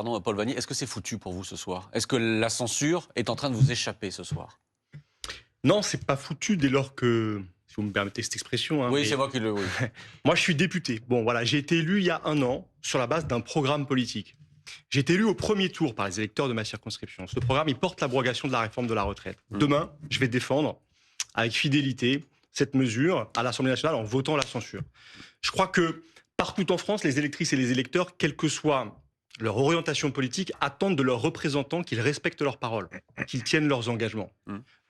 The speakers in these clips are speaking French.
Pardon, Paul Vannier, est-ce que c'est foutu pour vous ce soir? Est-ce que la censure est en train de vous échapper ce soir? Non, c'est pas foutu dès lors que, si vous me permettez cette expression, Oui, c'est moi qui le... Oui. moi je suis député. Bon voilà, j'ai été élu il y a 1 an sur la base d'un programme politique. J'ai été élu au premier tour par les électeurs de ma circonscription. Ce programme, il porte l'abrogation de la réforme de la retraite. Demain, je vais défendre avec fidélité cette mesure à l'Assemblée nationale en votant la censure. Je crois que partout en France, les électrices et les électeurs, quelle que soit leur orientation politique, attendent de leurs représentants qu'ils respectent leurs paroles, qu'ils tiennent leurs engagements.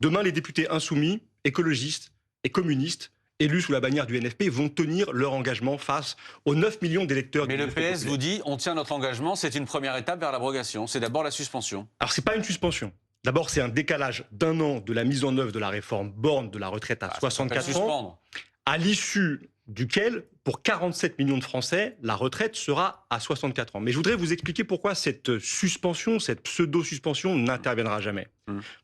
Demain, les députés insoumis, écologistes et communistes, élus sous la bannière du NFP, vont tenir leur engagement face aux 9 millions d'électeurs. Mais le PS vous dit, on tient notre engagement, c'est une première étape vers l'abrogation. C'est d'abord la suspension. Alors, c'est pas une suspension. D'abord, c'est un décalage d'1 an de la mise en œuvre de la réforme Borne de la retraite à 64 ans, à l'issue duquel, pour 47 millions de Français, la retraite sera à 64 ans. Mais je voudrais vous expliquer pourquoi cette suspension, cette pseudo-suspension n'interviendra jamais.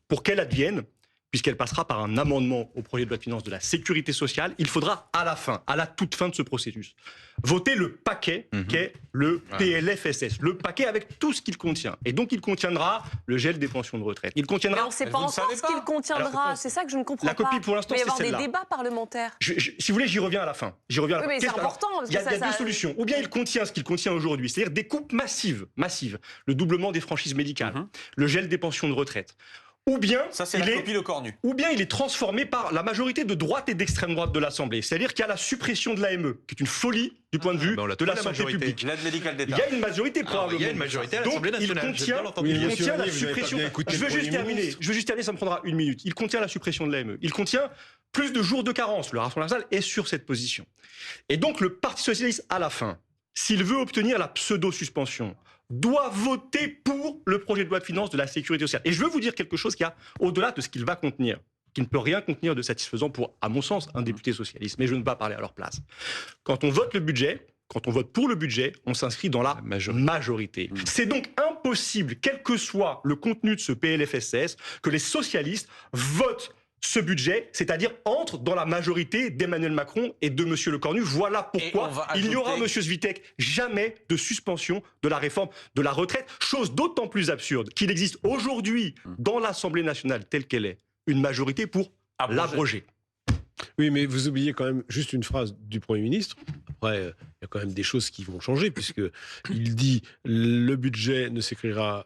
Pour qu'elle advienne, puisqu'elle passera par un amendement au projet de loi de finances de la sécurité sociale, il faudra à la fin, à la toute fin de ce processus, voter le paquet qu'est le PLFSS, le paquet avec tout ce qu'il contient. Et donc il contiendra le gel des pensions de retraite. Il contiendra... Mais on ne sait pas encore ce qu'il contiendra, c'est ça que je ne comprends pas. La copie pour l'instant, c'est celle-là. Il va y avoir des débats parlementaires. Si vous voulez, j'y reviens à la fin. J'y reviens à la fin. Oui, mais c'est important. Il y a deux solutions. Ou bien il contient ce qu'il contient aujourd'hui, c'est-à-dire des coupes massives, le doublement des franchises médicales, le gel des pensions de retraite. Ou bien, ça, c'est la copie Le Cornu. Ou bien il est transformé par la majorité de droite et d'extrême droite de l'Assemblée. C'est-à-dire qu'il y a la suppression de l'AME, qui est une folie du point de vue de la santé publique. L'aide médicale d'État. Il y a une majorité probablement. Il y a une majorité à l'Assemblée nationale. Donc il contient la suppression. Je veux juste terminer, ça me prendra 1 minute. Il contient la suppression de l'AME. Il contient plus de jours de carence. Le Rassemblement national est sur cette position. Et donc le Parti socialiste, à la fin, s'il veut obtenir la pseudo-suspension, doit voter pour le projet de loi de finances de la sécurité sociale. Et je veux vous dire quelque chose qui a, au-delà de ce qu'il va contenir, qui ne peut rien contenir de satisfaisant pour, à mon sens, un député socialiste. Mais je ne vais pas parler à leur place. Quand on vote le budget, quand on vote pour le budget, on s'inscrit dans la majorité. C'est donc impossible, quel que soit le contenu de ce PLFSS, que les socialistes votent ce budget, c'est-à-dire entre dans la majorité d'Emmanuel Macron et de M. Le Cornu. Voilà pourquoi il n'y aura, M. Svitek, jamais de suspension de la réforme de la retraite. Chose d'autant plus absurde qu'il existe aujourd'hui dans l'Assemblée nationale telle qu'elle est une majorité pour l'abroger. Oui, mais vous oubliez quand même juste une phrase du Premier ministre. Après, il y a quand même des choses qui vont changer, puisqu'il dit le budget ne s'écrira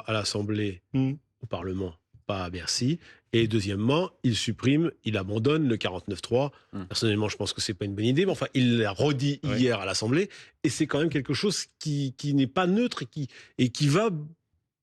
à l'Assemblée, au Parlement, pas à Bercy. Et deuxièmement, il abandonne le 49.3. Personnellement, je pense que c'est pas une bonne idée, mais enfin, il l'a redit hier à l'Assemblée. Et c'est quand même quelque chose qui n'est pas neutre et qui va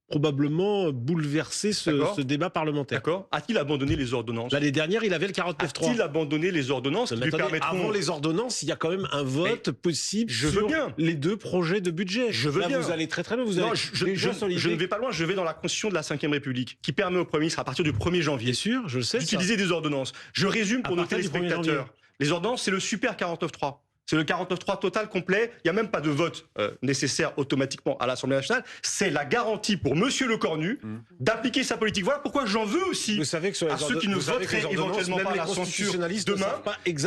probablement bouleverser ce débat parlementaire. D'accord. A-t-il abandonné les ordonnances? L'année dernière, il avait le 49.3. A-t-il abandonné les ordonnances qui lui permettront... Avant les ordonnances, il y a quand même un vote possible sur les 2 projets de budget. Je veux bien. Vous allez très très bien. Je ne vais pas loin, je vais dans la Constitution de la Ve République, qui permet au Premier ministre, à partir du 1er janvier, bien sûr, je le sais, d'utiliser des ordonnances. Je résume pour nos téléspectateurs. Les ordonnances, c'est le super 49.3. C'est le 49.3 total, complet. Il n'y a même pas de vote nécessaire automatiquement à l'Assemblée nationale. C'est la garantie pour M. Le Cornu d'appliquer sa politique. Voilà pourquoi j'en veux aussi à ceux qui ne voteraient éventuellement pas la censure demain.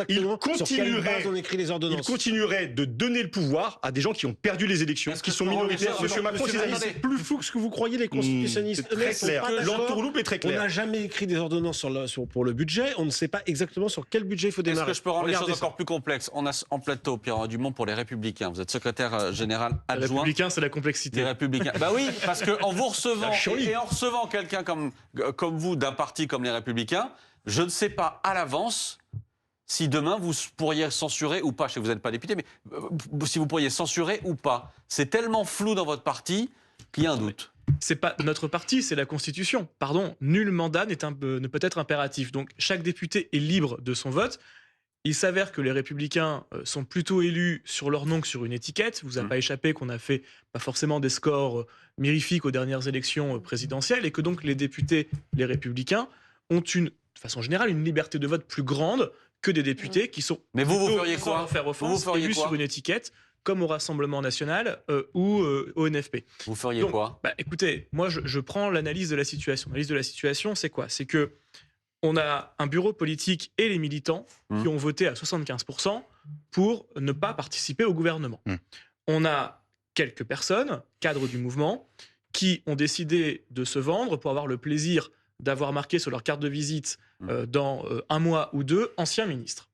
Ils continueraient de donner le pouvoir à des gens qui ont perdu les élections, qui sont minoritaires. M. Macron, c'est plus fou que ce que vous croyez, les constitutionnalistes. C'est très clair. L'entourloupe est très claire. On n'a jamais écrit des ordonnances pour le budget. On ne sait pas exactement sur quel budget il faut démarrer. Est-ce que je peux rendre les choses encore plus complexes? On a en plateau Pierre Dumont pour les Républicains. Vous êtes secrétaire général adjoint. Les Républicains, c'est la complexité. Les Républicains. Bah oui, parce qu'en vous recevant et en recevant quelqu'un comme vous d'un parti comme les Républicains, je ne sais pas à l'avance si demain vous pourriez censurer ou pas. Je sais que vous n'êtes pas député, mais si vous pourriez censurer ou pas. C'est tellement flou dans votre parti qu'il y a un doute. C'est pas notre parti, c'est la Constitution. Pardon, nul mandat ne peut être impératif. Donc chaque député est libre de son vote. Il s'avère que les Républicains sont plutôt élus sur leur nom que sur une étiquette. Vous a pas échappé qu'on a fait pas forcément des scores mirifiques aux dernières élections présidentielles et que donc les députés, les Républicains, ont de façon générale, une liberté de vote plus grande que des députés qui sont... Mais vous feriez quoi? Faire offense, élus sur une étiquette, comme au Rassemblement National ou au NFP. Vous feriez quoi? Écoutez, moi je prends l'analyse de la situation. L'analyse de la situation, c'est quoi? C'est que on a un bureau politique et les militants qui ont voté à 75% pour ne pas participer au gouvernement. On a quelques personnes, cadres du mouvement, qui ont décidé de se vendre pour avoir le plaisir d'avoir marqué sur leur carte de visite dans un mois ou deux ancien ministre.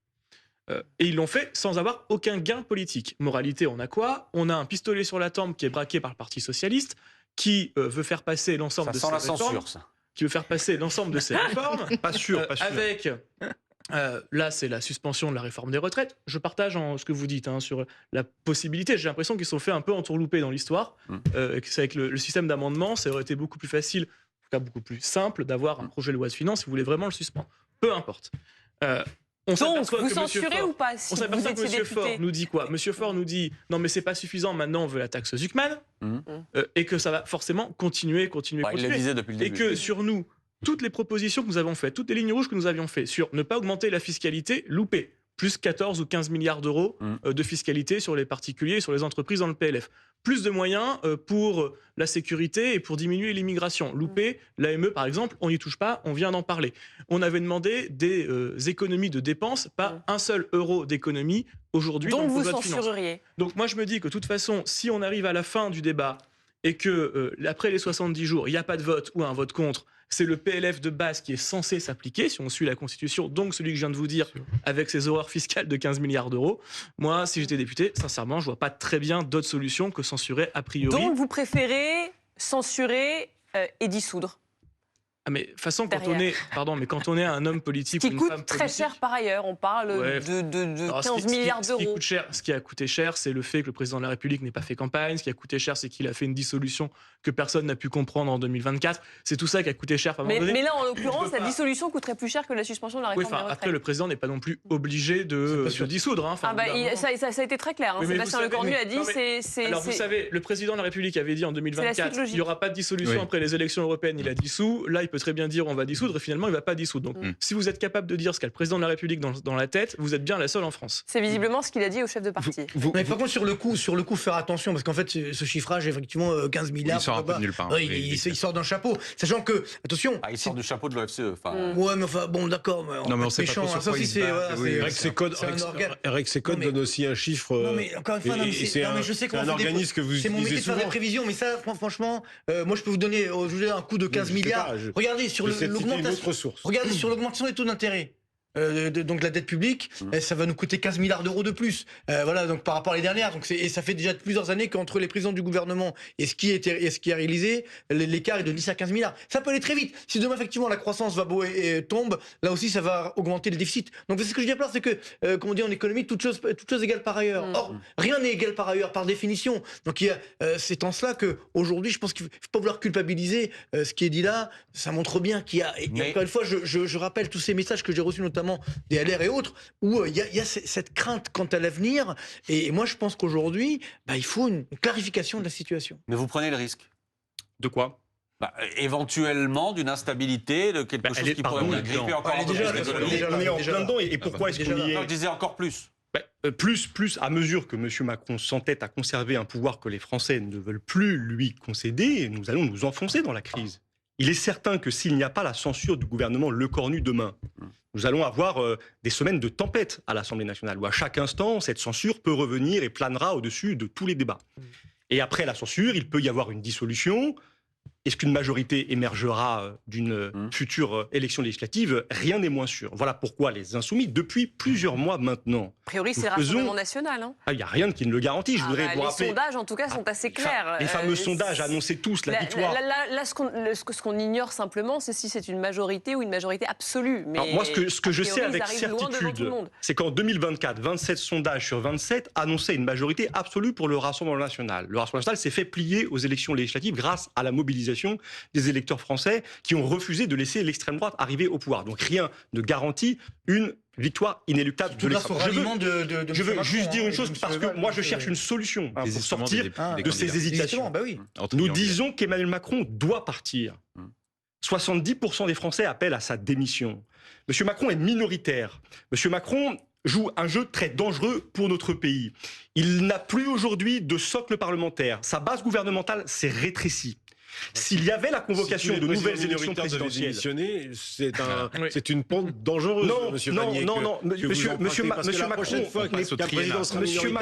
Et ils l'ont fait sans avoir aucun gain politique. Moralité, on a quoi? On a un pistolet sur la tempe qui est braqué par le Parti socialiste, qui veut faire passer l'ensemble de ces réformes. Censure, ça. Qui veut faire passer l'ensemble de ces réformes. Pas sûr. Avec, là, c'est la suspension de la réforme des retraites. Je partage ce que vous dites sur la possibilité. J'ai l'impression qu'ils sont fait un peu entourloupés dans l'histoire. Avec le système d'amendement, ça aurait été beaucoup plus facile, en tout cas beaucoup plus simple, d'avoir un projet de loi de finances si vous voulez vraiment le suspendre. Peu importe. Donc, vous censurez ou pas si on s'aperçoit que M. Faure nous dit quoi? M. Faure nous dit non, mais c'est pas suffisant, maintenant on veut la taxe Zuckman, et que ça va forcément continuer. Il le disait depuis le début. Et que sur nous, toutes les propositions que nous avons faites, toutes les lignes rouges que nous avions faites sur ne pas augmenter la fiscalité, loupé. Plus 14 ou 15 milliards d'euros de fiscalité sur les particuliers et sur les entreprises dans le PLF. Plus de moyens pour la sécurité et pour diminuer l'immigration. Loupé, l'AME par exemple, on n'y touche pas, on vient d'en parler. On avait demandé des économies de dépenses, pas un seul euro d'économie aujourd'hui. Donc vous censureriez. Donc moi je me dis que de toute façon, si on arrive à la fin du débat et que après les 70 jours, il n'y a pas de vote ou un vote contre, c'est le PLF de base qui est censé s'appliquer, si on suit la Constitution, donc celui que je viens de vous dire, avec ses horreurs fiscales de 15 milliards d'euros. Moi, si j'étais député, sincèrement, je vois pas très bien d'autres solutions que censurer a priori. Donc vous préférez censurer et dissoudre? Mais de toute façon, quand on est un homme politique ou une femme politique... Ce qui coûte très cher par ailleurs, on parle de 15 milliards d'euros. Ce qui a coûté cher, c'est le fait que le président de la République n'ait pas fait campagne. Ce qui a coûté cher, c'est qu'il a fait une dissolution que personne n'a pu comprendre en 2024. C'est tout ça qui a coûté cher. Mais là, en l'occurrence, la dissolution coûterait plus cher que la suspension de la réforme des retraites. Après, le président n'est pas non plus obligé de dissoudre. Ça a été très clair. Sébastien Lecornu a dit... Alors vous savez, le président de la République avait dit en 2024 il n'y aura pas de dissolution après les élections européennes. Il a dissous. Là, il peut très bien dire on va dissoudre et finalement il ne va pas dissoudre. Donc si vous êtes capable de dire ce qu'a le président de la République dans la tête, vous êtes bien la seule en France. C'est visiblement ce qu'il a dit au chef de parti. Mais par contre sur le coup faire attention parce qu'en fait ce chiffrage effectivement 15 milliards. Il sort un peu de nulle part. Il sort d'un chapeau. Sachant que attention. Il sort du chapeau de l'OFCE. Ouais mais enfin bon d'accord. Non mais on sait pas trop sur quoi il se bat. Rexecode donne aussi un chiffre. Non mais encore une fois c'est un organisme que vous utilisez souvent. C'est mon métier de faire des prévisions mais ça franchement moi je peux vous donner un coût de 15 milliards. Regardez sur Regardez sur l'augmentation des taux d'intérêt. Donc la dette publique, ça va nous coûter 15 milliards d'euros de plus. Voilà, donc par rapport à les dernières. Et ça fait déjà plusieurs années qu'entre les présidents du gouvernement et ce qui est réalisé, l'écart est de 10 à 15 milliards. Ça peut aller très vite. Si demain, effectivement, la croissance va tombe, là aussi, ça va augmenter le déficit. Donc c'est ce que je dis à part, c'est que, comme on dit en économie, toute chose égale par ailleurs. Or, rien n'est égal par ailleurs, par définition. Donc c'est en cela qu'aujourd'hui, je pense qu'il ne faut pas vouloir culpabiliser ce qui est dit là. Ça montre bien qu'il y a... Et encore une fois, je rappelle tous ces messages que j'ai reçus notamment des LR et autres, où il y a cette crainte quant à l'avenir. Et moi, je pense qu'aujourd'hui, il faut une clarification de la situation. Mais vous prenez le risque. De quoi? Éventuellement d'une instabilité, de quelque chose qui pourrait vous gripper encore. On est en plein dedans. Et pourquoi est-ce qu'on y est? Je disais encore plus. Plus à mesure que M. Macron s'entête à conserver un pouvoir que les Français ne veulent plus lui concéder, nous allons nous enfoncer dans la crise. Il est certain que s'il n'y a pas la censure du gouvernement Lecornu demain, nous allons avoir des semaines de tempête à l'Assemblée nationale, où à chaque instant, cette censure peut revenir et planera au-dessus de tous les débats. Et après la censure, il peut y avoir une dissolution. Est-ce qu'une majorité émergera d'une future élection législative? Rien n'est moins sûr. Voilà pourquoi les Insoumis, depuis plusieurs mois maintenant... A priori, c'est le Rassemblement national. Il n'y a rien qui ne le garantit. Je voudrais vous rappeler... Les sondages, en tout cas, sont assez clairs. Les fameux sondages annonçaient tous la victoire. Là, ce qu'on ignore simplement, c'est si c'est une majorité ou une majorité absolue. Mais alors, moi, ce que je sais avec certitude, c'est qu'en 2024, 27 sondages sur 27 annonçaient une majorité absolue pour le Rassemblement national. Le Rassemblement national s'est fait plier aux élections législatives grâce à la mobilisation des électeurs français qui ont refusé de laisser l'extrême droite arriver au pouvoir. Donc rien ne garantit une victoire inéluctable de l'extrême droite. Je veux juste dire une chose, parce que moi je cherche une solution pour sortir de ces hésitations. Nous disons qu'Emmanuel Macron doit partir. 70% des Français appellent à sa démission. Monsieur Macron est minoritaire. Monsieur Macron joue un jeu très dangereux pour notre pays. Il n'a plus aujourd'hui de socle parlementaire. Sa base gouvernementale s'est rétrécie. S'il y avait la convocation de nouvelles élections présidentielles... C'est une pente dangereuse, monsieur Vanier. Non, monsieur Macron,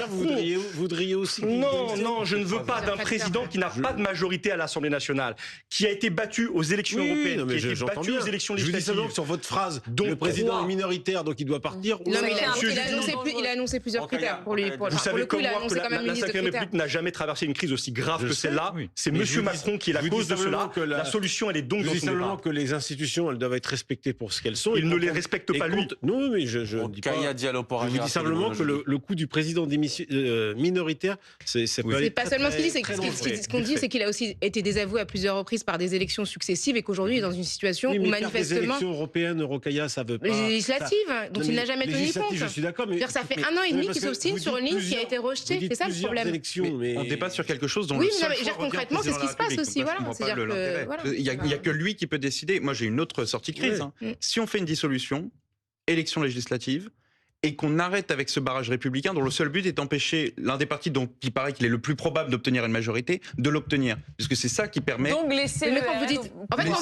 vous voudriez aussi... Non, je ne veux pas d'un président qui n'a pas de majorité à l'Assemblée nationale, qui a été battu aux élections européennes, qui a été battu aux élections législatives. Je dis simplement que sur votre phrase, le président est minoritaire, donc il doit partir. Non, mais il a annoncé plusieurs critères pour lui. Vous savez comme moi que la 5e République n'a jamais traversé une crise aussi grave que celle-là. C'est monsieur Macron qui est la cause de cela. La solution, elle est donc dans son départ. Je dis simplement que les institutions, elles doivent être respectées pour ce qu'elles sont. Il ne les respecte pas, lui. Non, mais je dis pas... Je vous dis simplement que le coup du président minoritaire, c'est pas seulement ce qu'il dit, ce qu'on dit, c'est qu'il a aussi été désavoué à plusieurs reprises par des élections successives et qu'aujourd'hui il est dans une situation où manifestement... Les élections européennes, Rokhaya, ça veut pas... Les législatives, dont il n'a jamais tenu compte. Je suis d'accord, mais... Ça fait 1 an et demi qu'il s'obstine sur une ligne qui a été rejetée, c'est ça le problème. On dépasse sur quelque chose dont oui, le seul mais concrètement, c'est ce qui se passe aussi. Il n'y a que lui qui peut décider. Moi, j'ai une autre sortie de crise. Si on fait une dissolution, élection législative, et qu'on arrête avec ce barrage républicain dont le seul but est d'empêcher l'un des partis dont il paraît qu'il est le plus probable d'obtenir une majorité, de l'obtenir. Puisque c'est ça qui permet... Donc laissez mais quand vous dites... En fait, quand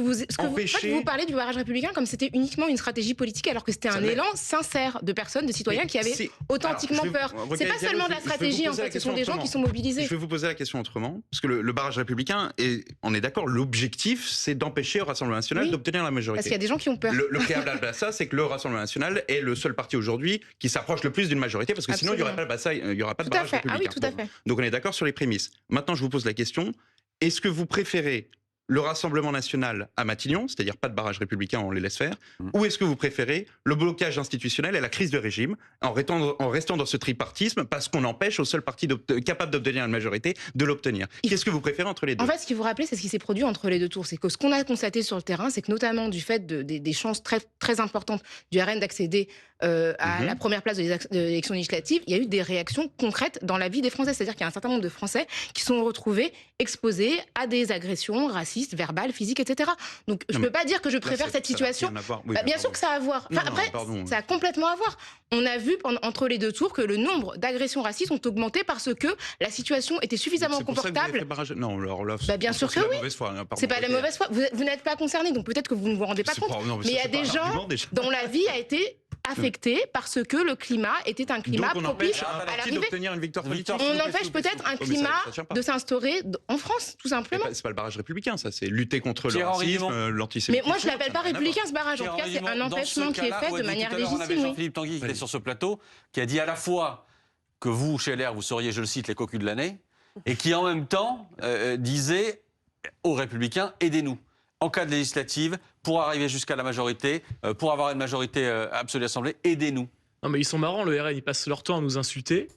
vous dites vous parlez du barrage républicain comme c'était uniquement une stratégie politique alors que c'était un élan sincère de personnes, de citoyens qui avaient authentiquement peur. C'est pas seulement de la stratégie, en fait, ce sont des gens qui sont mobilisés. Je vais vous poser la question autrement, parce que le barrage républicain, on est d'accord, l'objectif, c'est d'empêcher au Rassemblement national d'obtenir la majorité. Parce qu'il y a des gens qui ont peur. Le préalable à ça, c'est que le Rassemblement national est le seul parti aujourd'hui qui s'approche le plus d'une majorité, parce que sinon il n'y aurait pas de barrage républicain. Ah oui, tout à fait. Donc on est d'accord sur les prémices. Maintenant, je vous pose la question, est-ce que vous préférez le Rassemblement national à Matignon, c'est-à-dire pas de barrage républicain, on les laisse faire, ou est-ce que vous préférez le blocage institutionnel et la crise de régime en restant dans ce tripartisme parce qu'on empêche au seul parti capable d'obtenir une majorité de l'obtenir? Qu'est-ce que vous préférez entre les deux? En fait, ce qu'il faut rappeler, c'est ce qui s'est produit entre les deux tours. C'est que ce qu'on a constaté sur le terrain, c'est que notamment du fait des chances très, très importantes du RN d'accéder à la première place de l'élection législative, il y a eu des réactions concrètes dans la vie des Français. C'est-à-dire qu'il y a un certain nombre de Français qui sont retrouvés exposés à des agressions racistes, verbales, physiques, etc. Donc je ne peux pas dire que je préfère cette situation. Bien sûr que ça a à voir. Ça a complètement à voir. On a vu entre les deux tours que le nombre d'agressions racistes ont augmenté parce que la situation était suffisamment confortable. Non, alors là, bien sûr que oui. C'est pas la mauvaise foi. Vous n'êtes pas concerné, donc peut-être que vous ne vous rendez pas compte. Mais il y a des gens dont la vie a été affectée parce que le climat était un climat propice à l'arrivée. On empêche peut-être un climat de s'instaurer en France, tout simplement. C'est pas le barrage républicain, ça, c'est lutter contre le racisme, l'antisémitisme. Mais moi, je l'appelle pas républicain, ce barrage. En tout cas, c'est un empêchement qui est fait de manière légitime. Jean-Philippe Tanguy, qui était sur ce plateau, qui a dit à la fois que vous, chez LR, vous seriez, je le cite, les cocus de l'année, et qui en même temps disait aux Républicains, aidez-nous. En cas de législative, pour arriver jusqu'à la majorité, pour avoir une majorité absolue à l'Assemblée, aidez-nous. Non mais ils sont marrants, le RN, ils passent leur temps à nous insulter.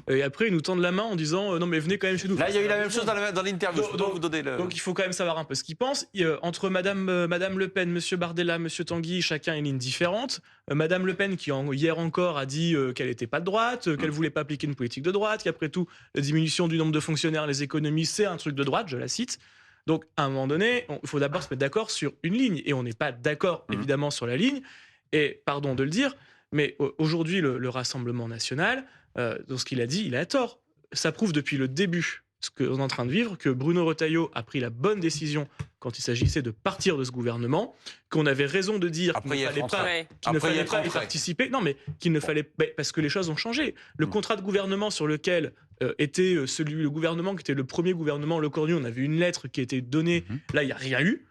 Et après, ils nous tendent la main en disant non, mais venez quand même chez nous. Là, il y a eu la même chose dans l'interview. Donc, il faut quand même savoir un peu ce qu'ils pensent. Entre Madame Le Pen, Monsieur Bardella, Monsieur Tanguy, chacun a une ligne différente. Madame Le Pen, qui hier encore a dit qu'elle n'était pas de droite, qu'elle voulait pas appliquer une politique de droite, qu'après tout, la diminution du nombre de fonctionnaires, les économies, c'est un truc de droite, je la cite. Donc, à un moment donné, il faut d'abord se mettre d'accord sur une ligne. Et on n'est pas d'accord, évidemment, sur la ligne. Et pardon de le dire, mais aujourd'hui, le Rassemblement national, dans ce qu'il a dit, il a tort. Ça prouve depuis le début, ce qu'on est en train de vivre, que Bruno Retailleau a pris la bonne décision quand il s'agissait de partir de ce gouvernement, qu'on avait raison de dire qu'il ne fallait pas y participer. Non, mais qu'il ne fallait... Parce que les choses ont changé. Le contrat de gouvernement sur lequel était le gouvernement qui était le premier gouvernement Le Cornu, on avait une lettre qui a été donnée, là, il n'y a rien eu.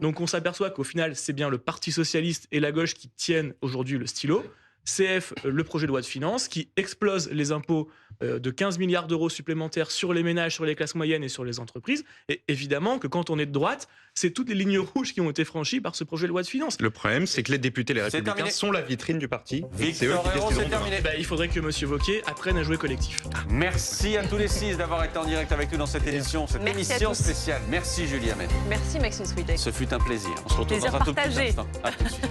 Donc on s'aperçoit qu'au final, c'est bien le Parti socialiste et la gauche qui tiennent aujourd'hui le stylo. CF, le projet de loi de finances, qui explose les impôts de 15 milliards d'euros supplémentaires sur les ménages, sur les classes moyennes et sur les entreprises. Et évidemment que quand on est de droite, c'est toutes les lignes rouges qui ont été franchies par ce projet de loi de finances. Le problème, c'est que les députés, les Républicains, sont la vitrine du parti. C'est eux qui décideront. Il faudrait que M. Wauquiez apprenne à jouer collectif. Merci à tous les 6 d'avoir été en direct avec nous dans cette émission, émission spéciale. Merci Julie Hamet. Merci Maxime Switek. Ce fut un plaisir. On se retrouve dans un tout petit instant. À tout de suite.